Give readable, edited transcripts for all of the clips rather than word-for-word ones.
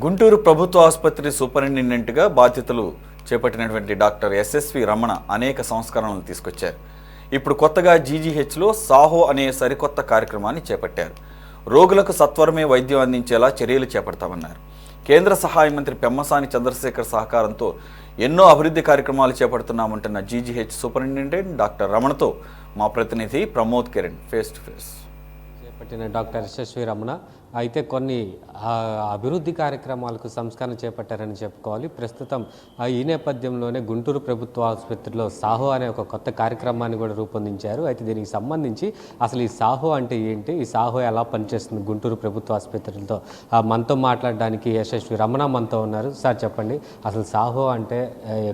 గుంటూరు ప్రభుత్వ ఆసుపత్రి సూపరింటెండెంట్గా బాధ్యతలు చేపట్టినటువంటి డాక్టర్ ఎస్ఎస్వి రమణ అనేక సంస్కరణలు తీసుకొచ్చారు. ఇప్పుడు కొత్తగా జీజీహెచ్లో సాహో అనే సరికొత్త కార్యక్రమాన్ని చేపట్టారు. రోగులకు సత్వరమే వైద్యం అందించేలా చర్యలు చేపడతామన్నారు. కేంద్ర సహాయ మంత్రి పెమ్మసాని చంద్రశేఖర్ సహకారంతో ఎన్నో అభివృద్ధి కార్యక్రమాలు చేపడుతున్నామంటున్న జీజీహెచ్ సూపరింటెండెంట్ డాక్టర్ రమణతో మా ప్రతినిధి Pramod Kiran face to face. చేపట్టిన డాక్టర్ ఎస్ఎస్వి రమణ అయితే కొన్ని అభివృద్ధి కార్యక్రమాలకు సంస్కరణ చేపట్టారని చెప్పుకోవాలి. ప్రస్తుతం ఈ నేపథ్యంలోనే గుంటూరు ప్రభుత్వ ఆసుపత్రిలో సాహో అనే ఒక కొత్త కార్యక్రమాన్ని కూడా రూపొందించారు. అయితే దీనికి సంబంధించి అసలు ఈ సాహో అంటే ఏంటి, ఈ సాహో ఎలా పనిచేస్తుంది గుంటూరు ప్రభుత్వ ఆసుపత్రితో మనతో మాట్లాడడానికి ఎస్ఎస్వి రమణ మనతో ఉన్నారు. సార్ చెప్పండి, అసలు సాహో అంటే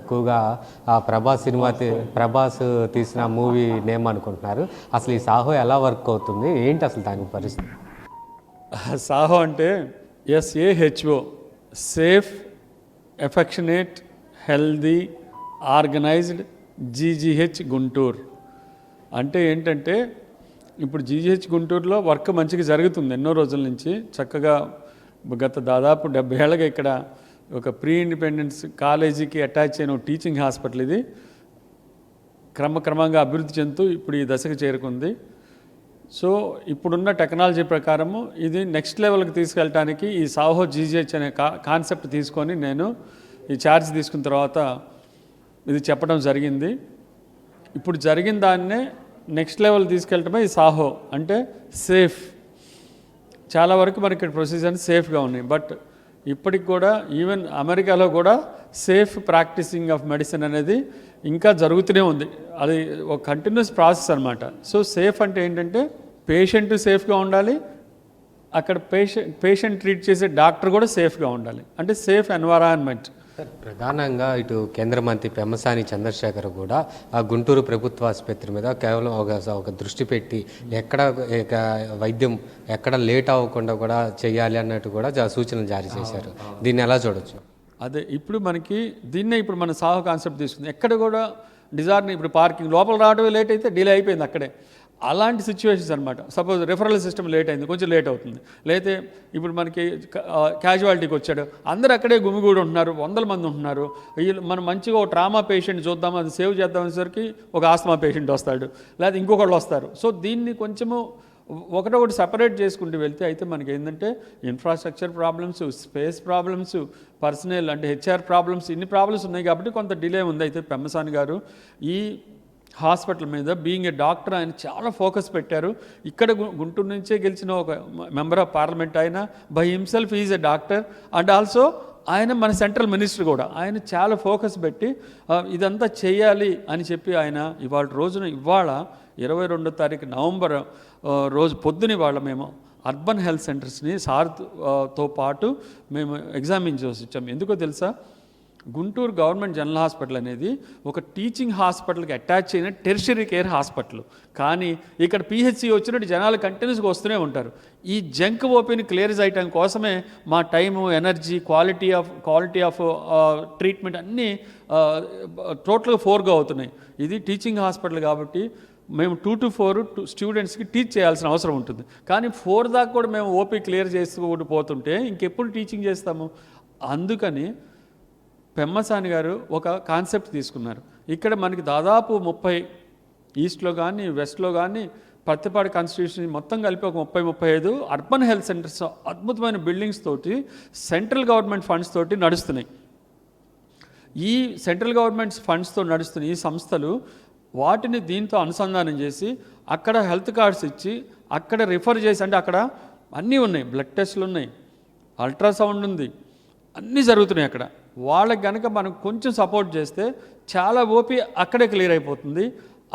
ఎక్కువగా ప్రభాస్ తీసిన మూవీ నేమ్ అనుకుంటున్నారు. అసలు ఈ సాహో ఎలా వర్క్ అవుతుంది, ఏంటి అసలు దాని పరిస్థితి? సాహో అంటే SAHO, safe, affectionate, healthy, organised GGH Guntur. అంటే ఏంటంటే ఇప్పుడు జీజీహెచ్ గుంటూరులో వర్క్ మంచిగా జరుగుతుంది ఎన్నో రోజుల నుంచి. చక్కగా గత దాదాపు 70 ఏళ్ళగా ఇక్కడ ఒక ప్రీ ఇండిపెండెన్స్ కాలేజీకి అటాచ్ అయిన టీచింగ్ హాస్పిటల్ ఇది క్రమక్రమంగా అభివృద్ధి చెందుతూ ఇప్పుడు ఈ దశకు చేరుకుంది. సో ఇప్పుడున్న టెక్నాలజీ ప్రకారము ఇది నెక్స్ట్ లెవెల్కి తీసుకెళ్ళటానికి ఈ సాహో జీజీహెచ్ అనే కాన్సెప్ట్ తీసుకొని నేను ఈ ఛార్జ్ తీసుకున్న తర్వాత ఇది చెప్పడం జరిగింది. ఇప్పుడు జరిగిన దాన్నే నెక్స్ట్ లెవెల్ తీసుకెళ్ళటమే ఈ సాహో. అంటే సేఫ్, చాలా వరకు మనకి ఇక్కడ ప్రొసీజర్స్ సేఫ్గా ఉన్నాయి. బట్ ఇప్పటికి కూడా ఈవెన్ అమెరికాలో కూడా సేఫ్ ప్రాక్టీసింగ్ ఆఫ్ మెడిసిన్ అనేది ఇంకా జరుగుతూనే ఉంది. అది ఒక కంటిన్యూస్ ప్రాసెస్ అనమాట. సో సేఫ్ అంటే ఏంటంటే పేషెంట్ సేఫ్గా ఉండాలి, అక్కడ పేషెంట్ ట్రీట్ చేసే డాక్టర్ కూడా సేఫ్గా ఉండాలి. అంటే సేఫ్ ఎన్వైరాన్మెంట్. ప్రధానంగా ఇటు కేంద్ర మంత్రి పెమ్మసాని చంద్రశేఖర్ కూడా ఆ గుంటూరు ప్రభుత్వ ఆసుపత్రి మీద కేవలం ఒక దృష్టి పెట్టి ఎక్కడ వైద్యం ఎక్కడ లేట్ అవ్వకుండా కూడా చేయాలి అన్నట్టు కూడా సూచనలు జారీ చేశారు. దీన్ని ఎలా చూడొచ్చు? అదే ఇప్పుడు మనకి దీన్నే ఇప్పుడు మన సాహో కాన్సెప్ట్ తీసుకుంది. ఎక్కడ కూడా డిజార్ని ఇప్పుడు పార్కింగ్ లోపల రావడమే లేట్ అయితే డిలే అయిపోయింది అక్కడే. అలాంటి సిచ్యువేషన్స్ అనమాట. సపోజ్ రెఫరల్ సిస్టమ్ లేట్ అయింది, కొంచెం లేట్ అవుతుంది. లేతే ఇప్పుడు మనకి క్యాజువాలిటీకి వచ్చాడు, అందరూ అక్కడే గుమిగూడి ఉంటున్నారు, 100 మంది ఉంటున్నారు. మనం మంచిగా ఒక ట్రామా పేషెంట్ చూద్దాం, అది సేవ్ చేద్దామనేసరికి ఒక ఆస్తమా పేషెంట్ వస్తాడు, లేదా ఇంకొకళ్ళు వస్తారు. సో దీన్ని కొంచెము ఒకటొకటి సపరేట్ చేసుకుంటూ వెళ్తే అయితే మనకి ఏంటంటే infrastructure problems, space problems, personal అంటే HR ప్రాబ్లమ్స్, ఇన్ని ప్రాబ్లమ్స్ ఉన్నాయి కాబట్టి కొంత డిలే ఉంది. అయితే పెమ్మసాని గారు ఈ హాస్పిటల్ మీద బీయింగ్ ఏ డాక్టర్ ఆయన చాలా ఫోకస్ పెట్టారు. ఇక్కడ గుంటూరు నుంచే గెలిచిన ఒక మెంబర్ ఆఫ్ పార్లమెంట్ ఆయన by himself is a doctor and also ఆయన మన సెంట్రల్ మినిస్టర్ కూడా. ఆయన చాలా ఫోకస్ పెట్టి ఇదంతా చేయాలి అని చెప్పి ఆయన ఇవాళ 22 తారీఖు నవంబర్ రోజు పొద్దున ఇవాళ మేము అర్బన్ హెల్త్ సెంటర్స్ని సార్తో పాటు మేము ఎగ్జామిన్ చేసి వచ్చాము. ఎందుకో తెలుసా, గుంటూరు గవర్నమెంట్ జనరల్ హాస్పిటల్ అనేది ఒక టీచింగ్ హాస్పిటల్కి అటాచ్ అయిన టెర్షరీ కేర్ హాస్పిటల్. కానీ ఇక్కడ PHC వచ్చినట్టు జనాలు కంటిన్యూస్గా వస్తూనే ఉంటారు. ఈ జంక్ ఓపీని క్లియర్ చేయడం కోసమే మా time, energy, quality of treatment అన్నీ టోటల్గా 4గా అవుతున్నాయి. ఇది టీచింగ్ హాస్పిటల్ కాబట్టి మేము 2 to 4 స్టూడెంట్స్కి టీచ్ చేయాల్సిన అవసరం ఉంటుంది. కానీ 4 దాకా కూడా మేము ఓపీ క్లియర్ చేసుకుంటూ పోతుంటే ఇంకెప్పుడు టీచింగ్ చేస్తాము? అందుకని పెమ్మసాని గారు ఒక కాన్సెప్ట్ తీసుకున్నారు. ఇక్కడ మనకి దాదాపు 30 ఈస్ట్లో కానీ వెస్ట్లో కానీ పత్తిపాడు కాన్స్టిట్యూషన్ మొత్తం కలిపి ఒక 30-35 అర్బన్ హెల్త్ సెంటర్స్ అద్భుతమైన బిల్డింగ్స్ తోటి సెంట్రల్ గవర్నమెంట్ ఫండ్స్ తోటి నడుస్తున్నాయి. ఈ సెంట్రల్ గవర్నమెంట్ ఫండ్స్తో నడుస్తున్న ఈ సంస్థలు వాటిని దీంతో అనుసంధానం చేసి అక్కడ హెల్త్ కార్డ్స్ ఇచ్చి అక్కడ రిఫర్ చేసి, అంటే అక్కడ అన్నీ ఉన్నాయి, బ్లడ్ టెస్ట్లు ఉన్నాయి, అల్ట్రాసౌండ్ ఉంది, అన్నీ జరుగుతున్నాయి అక్కడ. వాళ్ళకి కనుక మనం కొంచెం సపోర్ట్ చేస్తే చాలా ఓపీ అక్కడే క్లియర్ అయిపోతుంది.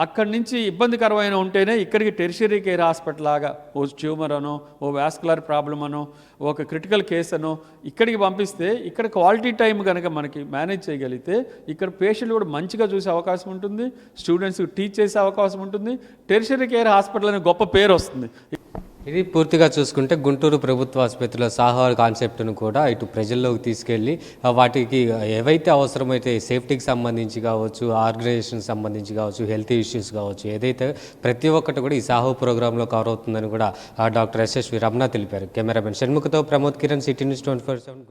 అక్కడి నుంచి ఇబ్బందికరమైన ఉంటేనే ఇక్కడికి టెర్షరీ కేర్ హాస్పిటల్ లాగా ఓ ట్యూమర్ అనో, ఓ వాస్కులర్ ప్రాబ్లం అనో, ఒక క్రిటికల్ కేసు అనో ఇక్కడికి పంపిస్తే ఇక్కడ క్వాలిటీ టైం కనుక మనకి మేనేజ్ చేయగలిగితే ఇక్కడ పేషెంట్లు కూడా మంచిగా చూసే అవకాశం ఉంటుంది, స్టూడెంట్స్కి టీచ్ చేసే అవకాశం ఉంటుంది, టెర్షరీ కేర్ హాస్పిటల్ అనే గొప్ప పేరు వస్తుంది. ఇది పూర్తిగా చూసుకుంటే గుంటూరు ప్రభుత్వ ఆసుపత్రిలో సాహో కాన్సెప్ట్ను కూడా ఇటు ప్రజల్లోకి తీసుకెళ్ళి వాటికి ఏవైతే అవసరమైతే సేఫ్టీకి సంబంధించి కావచ్చు, ఆర్గనైజేషన్ సంబంధించి కావచ్చు, హెల్త్ ఇష్యూస్ కావచ్చు, ఏదైతే ప్రతి ఒక్కటి కూడా ఈ సాహో ప్రోగ్రాంలో కవర్ అవుతుందని కూడా డాక్టర్ ఎస్ఎస్వి రమణ తెలిపారు. కెమెరామెన్ షణ్ముఖతో ప్రమోద్ కిరణ్, సిటీ న్యూస్ 24/7.